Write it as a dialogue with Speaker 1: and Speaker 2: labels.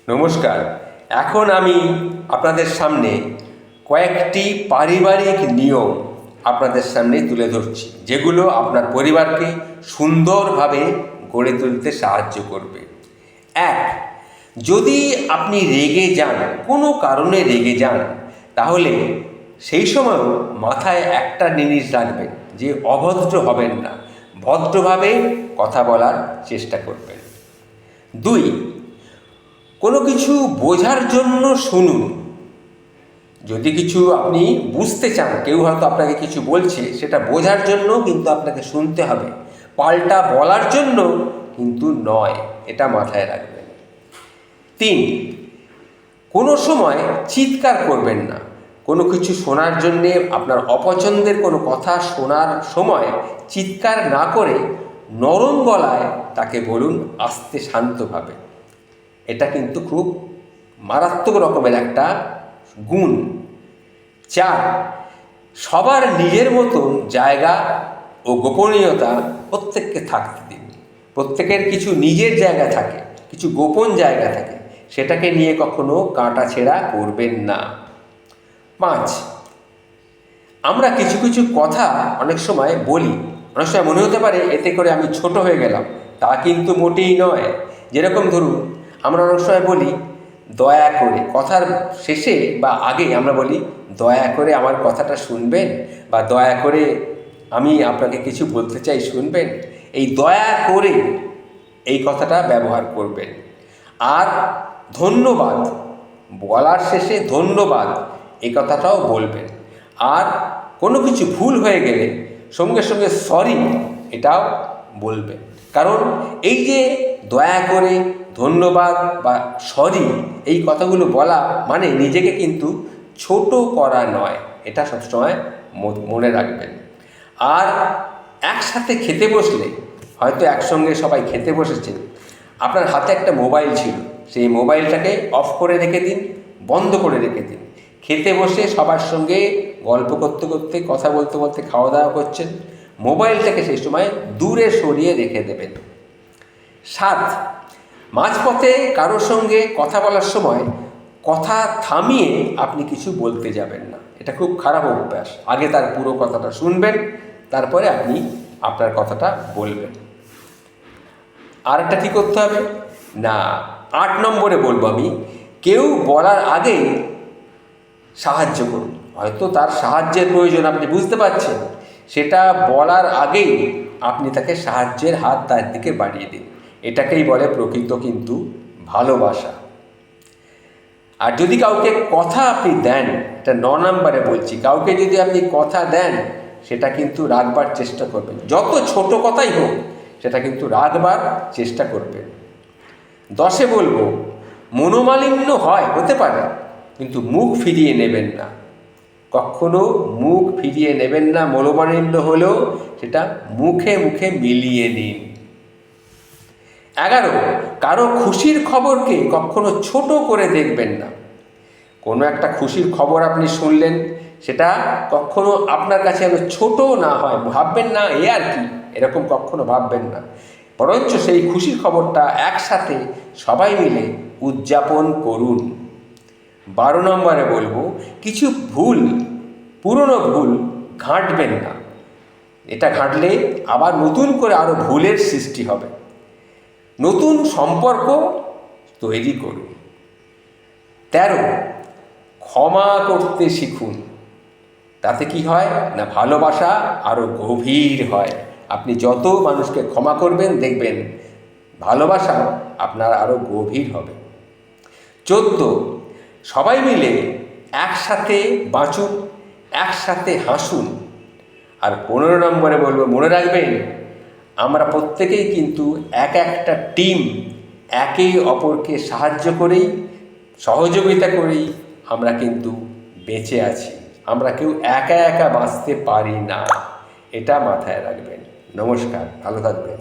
Speaker 1: নমস্কার। এখন আমি আপনাদের সামনে কয়েকটি পারিবারিক নিয়ম আপনাদের সামনে তুলে ধরছি, যেগুলো আপনার পরিবারকে সুন্দরভাবে গড়ে তুলতে সাহায্য করবে। এক, যদি আপনি রেগে যান, কোনো কারণে রেগে যান, তাহলে সেই সময়ও মাথায় একটা জিনিস রাখবেন যে অভদ্র হবেন না, ভদ্রভাবে কথা বলার চেষ্টা করবেন। দুই, কোনো কিছু বোঝার জন্য শুনুন। যদি কিছু আপনি বুঝতে চান, কেউ হয়তো আপনাকে কিছু বলছে, সেটা বোঝার জন্য কিন্তু আপনাকে শুনতে হবে, পাল্টা বলার জন্য কিন্তু নয়, এটা মাথায় রাখবেন। তিন, কোনো সময় চিৎকার করবেন না। কোনো কিছু শোনার জন্যে, আপনার অপছন্দের কোনো কথা শোনার সময় চিৎকার না করে নরম গলায় তাকে বলুন, আস্তে শান্তভাবে। এটা কিন্তু খুব মারাত্মক রকমের একটা গুণ। চার, সবার নিজের মতন জায়গা ও গোপনীয়তা প্রত্যেককে থাকতে দিন। প্রত্যেকের কিছু নিজের জায়গা থাকে, কিছু গোপন জায়গা থাকে, সেটাকে নিয়ে কখনো কাটাছেঁড়া করবেন না। পাঁচ, আমরা কিছু কিছু কথা অনেক সময় বলি, অনেক সময় মনে হতে পারে এতে করে আমি ছোট হয়ে গেলাম, তা কিন্তু মোটেই নয়। যেরকম ধরুন, আমরা অনেক সময় বলি দয়া করে, কথার শেষে বা আগে আমরা বলি দয়া করে আমার কথাটা শুনবেন, বা দয়া করে আমি আপনাকে কিছু বলতে চাই, শুনবেন। এই দয়া করে এই কথাটা ব্যবহার করবেন। আর ধন্যবাদ, বলার শেষে ধন্যবাদ এই কথাটাও বলবেন। আর কোনো কিছু ভুল হয়ে গেলে সঙ্গে সঙ্গে সরি এটাও বলবেন। কারণ এই যে দয়া করে, ধন্যবাদ বা সরি, এই কথাগুলো বলা মানে নিজেকে কিন্তু ছোট করা নয়, এটা সবসময় মনে রাখবেন। আর একসাথে খেতে বসলে, হয়তো একসঙ্গে সবাই খেতে বসেছেন, আপনার হাতে একটা মোবাইল ছিল, সেই মোবাইলটাকে অফ করে রেখে দিন, বন্ধ করে রেখে দিন। খেতে বসে সবার সঙ্গে গল্প করতে করতে, কথা বলতে বলতে খাওয়া দাওয়া করছেন, মোবাইলটাকে সেই সময় দূরে সরিয়ে রেখে দেবেন। 7, মাঝপথে কারোর সঙ্গে কথা বলার সময় কথা থামিয়ে আপনি কিছু বলতে যাবেন না, এটা খুব খারাপ অভ্যাস। আগে তার পুরো কথাটা শুনবেন, তারপরে আপনি আপনার কথাটা বলবেন। আরেকটা কী করতে হবে না, 8 নম্বরে বলবো আমি, কেউ বলার আগেই সাহায্য করুন। হয়তো তার সাহায্যের প্রয়োজন, আপনি বুঝতে পারছেন, সেটা বলার আগেই আপনি তাকে সাহায্যের হাত তার দিকে বাড়িয়ে দিন। এটাকেই বলে প্রকৃত কিন্তু ভালোবাসা। আর যদি কাউকে কথা আপনি দেন, এটা 9 নম্বরে বলছি, কাউকে যদি আপনি কথা দেন, সেটা কিন্তু রাখবার চেষ্টা করবেন। যত ছোট কথাই হোক, সেটা কিন্তু রাখবার চেষ্টা করবেন। 10 বলবো, মনোমালিন্য হতে পারে, কিন্তু মুখ ফিরিয়ে নেবেন না। কখনো মুখ ফিরিয়ে নেবেন না। মনোমালিন্য হলেও সেটা মুখে মুখে মিলিয়ে নিন। 11, কারো খুশির খবরকে কখনো ছোট করে দেখবেন না। কোনো একটা খুশির খবর আপনি শুনলেন, সেটা কখনো আপনার কাছে যেন ছোট না হয়, ভাববেন না এ আর কি, এরকম কখনো ভাববেন না। বরঞ্চ সেই খুশির খবরটা একসাথে সবাই মিলে উদযাপন করুন। 12 নম্বরে বলবো, কিছু পুরনো ভুল ঘাঁটবেন না। এটা ঘাঁটলে আবার নতুন করে আরও ভুলের সৃষ্টি হবে। নতুন সম্পর্ক তৈরি করুন। 13, ক্ষমা করতে শিখুন। তাতে কি হয় না, ভালোবাসা আরও গভীর হয়। আপনি যত মানুষকে ক্ষমা করবেন, দেখবেন ভালোবাসা আপনার আরও গভীর হবে। 14, সবাই মিলে একসাথে বাঁচুন, একসাথে হাসুন। আর 15 নম্বরে বলবো, মনে রাখবেন, আমরা প্রত্যেকেই কিন্তু একটা টিম, একে অপরকে সাহায্য করেই, সহযোগিতা করেই আমরা কিন্তু বেঁচে আছি। আমরা কেউ একা একা বাঁচতে পারি না, এটা মাথায় রাখবেন। নমস্কার, ভালো থাকবেন।